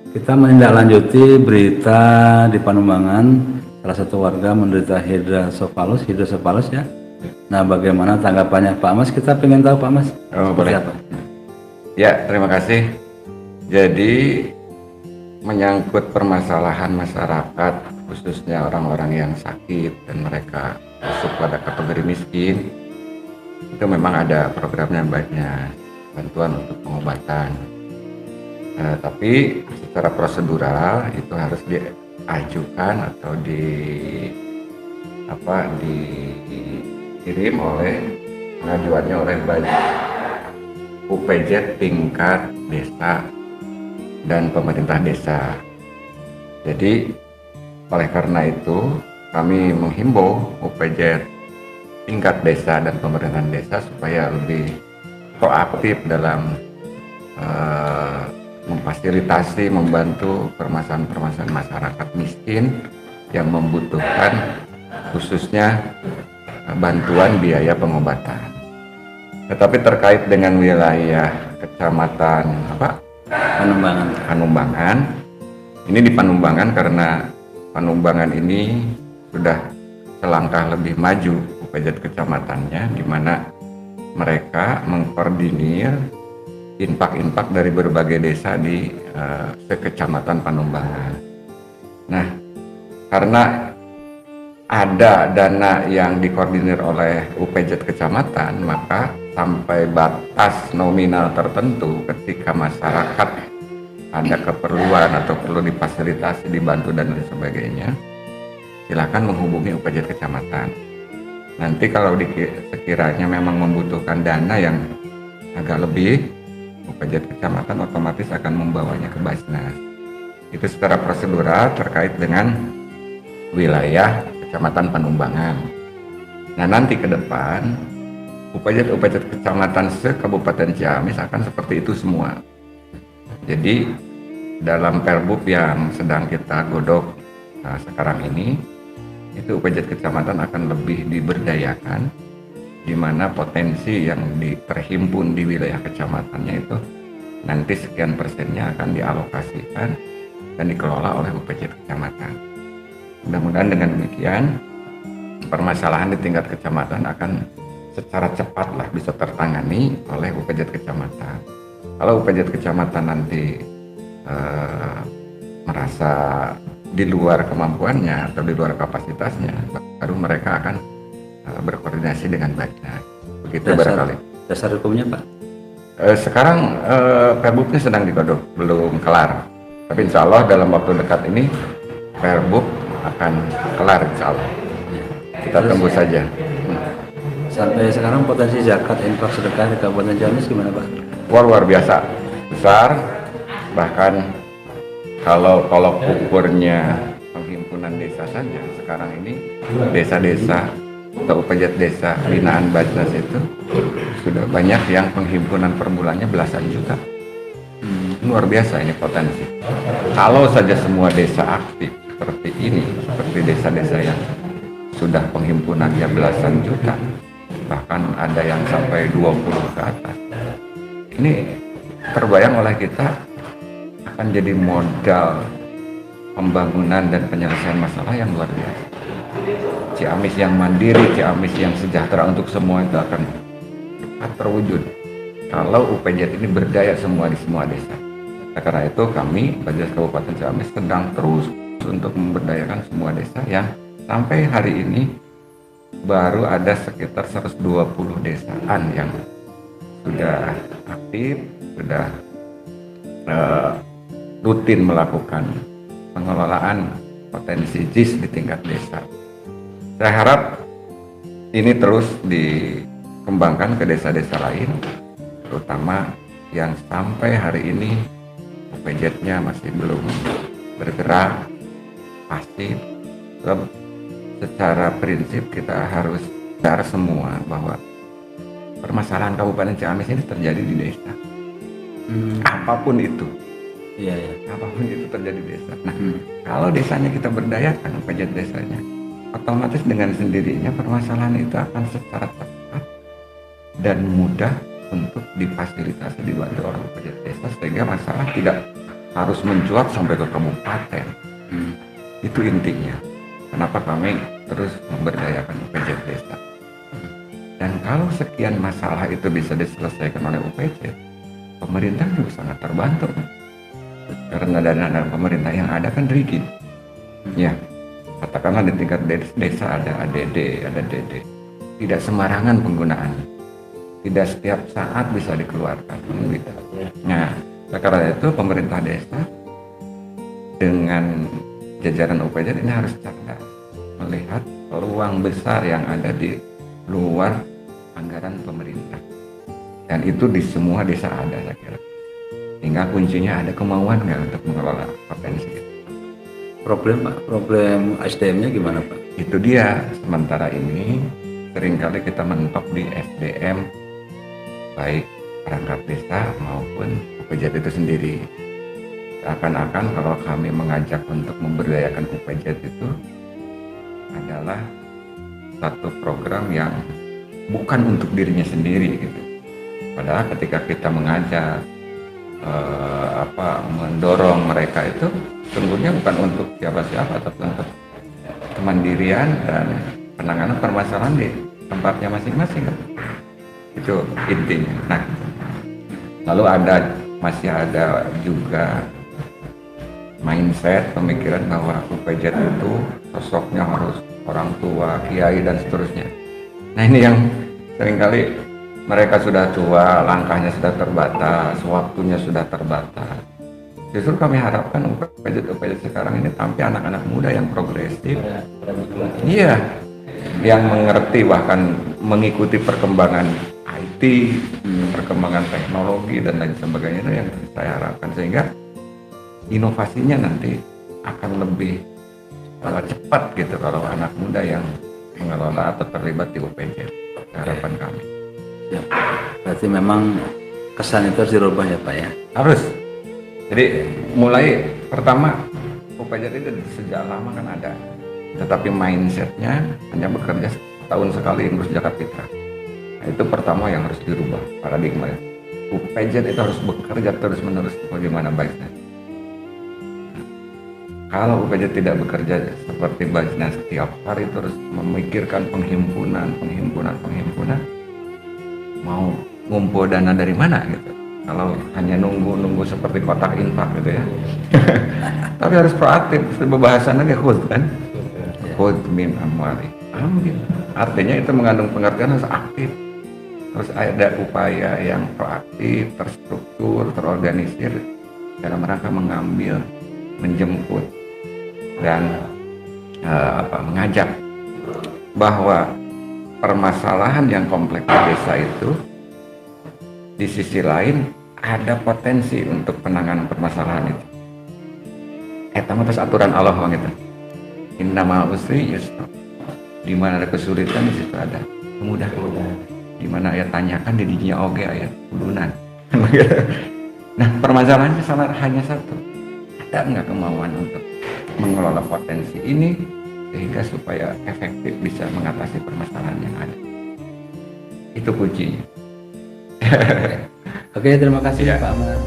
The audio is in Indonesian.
Kita menindaklanjuti berita di Panumbangan, salah satu warga menderita hidrosefalus ya. Nah, bagaimana tanggapannya Pak Mas? Kita pengen tahu Pak Mas. Oh, boleh. Apa? Ya, terima kasih. Jadi menyangkut permasalahan masyarakat, khususnya orang-orang yang sakit dan mereka masuk pada kategori miskin, itu memang ada programnya banyak, bantuan untuk pengobatan. Tapi secara prosedural itu harus diajukan atau dikirim oleh pengajuannya oleh UPJ tingkat desa dan pemerintah desa. Jadi oleh karena itu kami menghimbau UPJ tingkat desa dan pemerintahan desa supaya lebih proaktif dalam memfasilitasi, membantu permasalahan-permasalahan masyarakat miskin yang membutuhkan khususnya bantuan biaya pengobatan. Tetapi terkait dengan wilayah kecamatan Panumbangan, ini di Panumbangan karena Panumbangan ini sudah selangkah lebih maju UPJ kecamatannya, di mana mereka mengkoordinir infak-infak dari berbagai desa di sekecamatan Panumbangan. Nah, karena ada dana yang dikoordinir oleh UPJ kecamatan, maka sampai batas nominal tertentu ketika masyarakat ada keperluan atau perlu difasilitasi, dibantu dan lain sebagainya, silakan menghubungi UPJ kecamatan. Nanti kalau sekiranya memang membutuhkan dana yang agak lebih, UPJ kecamatan otomatis akan membawanya ke Basnas. Itu secara prosedural terkait dengan wilayah kecamatan Panumbangan. Nah, nanti ke depan UPJ kecamatan se-Kabupaten Ciamis akan seperti itu semua. Jadi dalam Perbub yang sedang kita godok sekarang ini, itu UPJ kecamatan akan lebih diberdayakan, di mana potensi yang terhimpun di wilayah kecamatannya itu nanti sekian persennya akan dialokasikan dan dikelola oleh UPJ kecamatan. Mudah-mudahan dengan demikian permasalahan di tingkat kecamatan akan secara cepat bisa tertangani oleh UPJ kecamatan. Kalau UPJ kecamatan nanti merasa di luar kemampuannya atau di luar kapasitasnya, baru mereka akan berkoordinasi dengan Basnas. Begitu barangkali. Dasar hukumnya Pak? Sekarang Perbubnya sedang digodok, belum kelar. Tapi insya Allah dalam waktu dekat ini Perbub akan kelar insya Allah. Kita tunggu saja. Sampai sekarang potensi zakat infak sedekah di Kabupaten Ciamis gimana Pak? Luar biasa besar, bahkan kalau ukurnya penghimpunan desa saja sekarang ini desa-desa atau UPJ desa binaan Basnas itu sudah banyak yang penghimpunan per bulannya belasan juta. Luar biasa ini potensi. Kalau saja semua desa aktif seperti ini, seperti desa-desa yang sudah penghimpunannya belasan juta, bahkan ada yang sampai 20 ke atas, ini terbayang oleh kita akan jadi modal pembangunan dan penyelesaian masalah yang luar biasa. Ciamis yang mandiri, Ciamis yang sejahtera untuk semua itu akan cepat terwujud kalau UPJ ini berdaya semua di semua desa. Karena itu kami Basnas Kabupaten Ciamis sedang terus untuk memberdayakan semua desa yang sampai hari ini baru ada sekitar 120 desaan yang sudah aktif, sudah rutin melakukan pengelolaan potensi JIS di tingkat desa. Saya harap ini terus dikembangkan ke desa-desa lain, terutama yang sampai hari ini UPJ-nya masih belum bergerak pasif. Secara prinsip kita harus sadar semua bahwa permasalahan Kabupaten Ciamis ini terjadi di desa. Apapun itu. Iya. Apapun itu terjadi di desa. Nah, kalau desanya kita berdayakan, UPJ desanya, otomatis dengan sendirinya permasalahan itu akan secara cepat dan mudah untuk difasilitasi dibantu oleh UPJ desa, sehingga masalah tidak harus mencuat sampai ke kabupaten. Hmm. Itu intinya. Kenapa kami terus memberdayakan UPJ desa. Dan kalau sekian masalah itu bisa diselesaikan oleh UPJ, pemerintah juga sangat terbantu. Karena dana pemerintah yang ada kan rigid. Ya, katakanlah di tingkat desa ada ADD, ada DD. Tidak sembarangan penggunaan. Tidak setiap saat bisa dikeluarkan. Gitu. Nah, karena itu pemerintah desa dengan jajaran UPJ ini harus cerdas melihat peluang besar yang ada di luar anggaran pemerintah, dan itu di semua desa ada, saya kira. Hingga kuncinya ada kemauan nggak untuk mengelola potensi itu. Problem SDM-nya gimana Pak? Itu dia, sementara ini seringkali kita mentok di SDM baik perangkat desa maupun UPJ itu sendiri. Seakan-akan kalau kami mengajak untuk memberdayakan UPJ itu adalah satu program yang bukan untuk dirinya sendiri gitu. Padahal ketika kita mengajak mendorong mereka itu sungguhnya bukan untuk siapa-siapa, tapi untuk kemandirian dan penanganan permasalahan di tempatnya masing-masing kan? Itu intinya. Nah, lalu masih ada juga mindset pemikiran bahwa UPJ itu sosoknya harus orang tua, kiai dan seterusnya. Nah, ini yang seringkali mereka sudah tua, langkahnya sudah terbatas, waktunya sudah terbatas. Justru kami harapkan UPJ sekarang ini tampil anak-anak muda yang progresif. Iya, yang mengerti bahkan mengikuti perkembangan IT, perkembangan teknologi dan lain sebagainya, itu yang saya harapkan, sehingga inovasinya nanti akan lebih cepat gitu kalau anak muda yang mengelola atau terlibat di UPJ. Harapan kami. Ya, berarti memang kesan itu harus dirubah ya Pak ya? Harus. Jadi mulai pertama UPJ itu sejak lama kan ada, tetapi mindsetnya hanya bekerja setahun sekali ngurus zakat fitrah. Nah, itu pertama yang harus dirubah paradigma. UPJ itu harus bekerja terus menerus bagaimana baiknya. Kalau UPJ tidak bekerja seperti Bajnas setiap hari terus memikirkan penghimpunan, mau ngumpul dana dari mana gitu. Kalau hanya nunggu seperti kotak infak gitu ya. Tapi harus proaktif, bahasannya khud kan. Khud min amwali. Ambil. Artinya itu mengandung pengertian harus aktif. Harus ada upaya yang proaktif, terstruktur, terorganisir dalam rangka mengambil, menjemput dan mengajak bahwa permasalahan yang kompleks di desa itu di sisi lain ada potensi untuk penanganan permasalahan itu. Atas aturan Allah gitu. Innamal usri yusra. Di mana ada kesulitan di situ ada kemudahan. Di mana ayat tanyakan di dinya oge ayat kudunan. Nah, permasalahannya hanya satu. Ada nggak kemauan untuk mengelola potensi ini sehingga supaya efektif bisa mengatasi permasalahan yang ada. Itu kuncinya. Oke, terima kasih Ya. Pak Ahmad.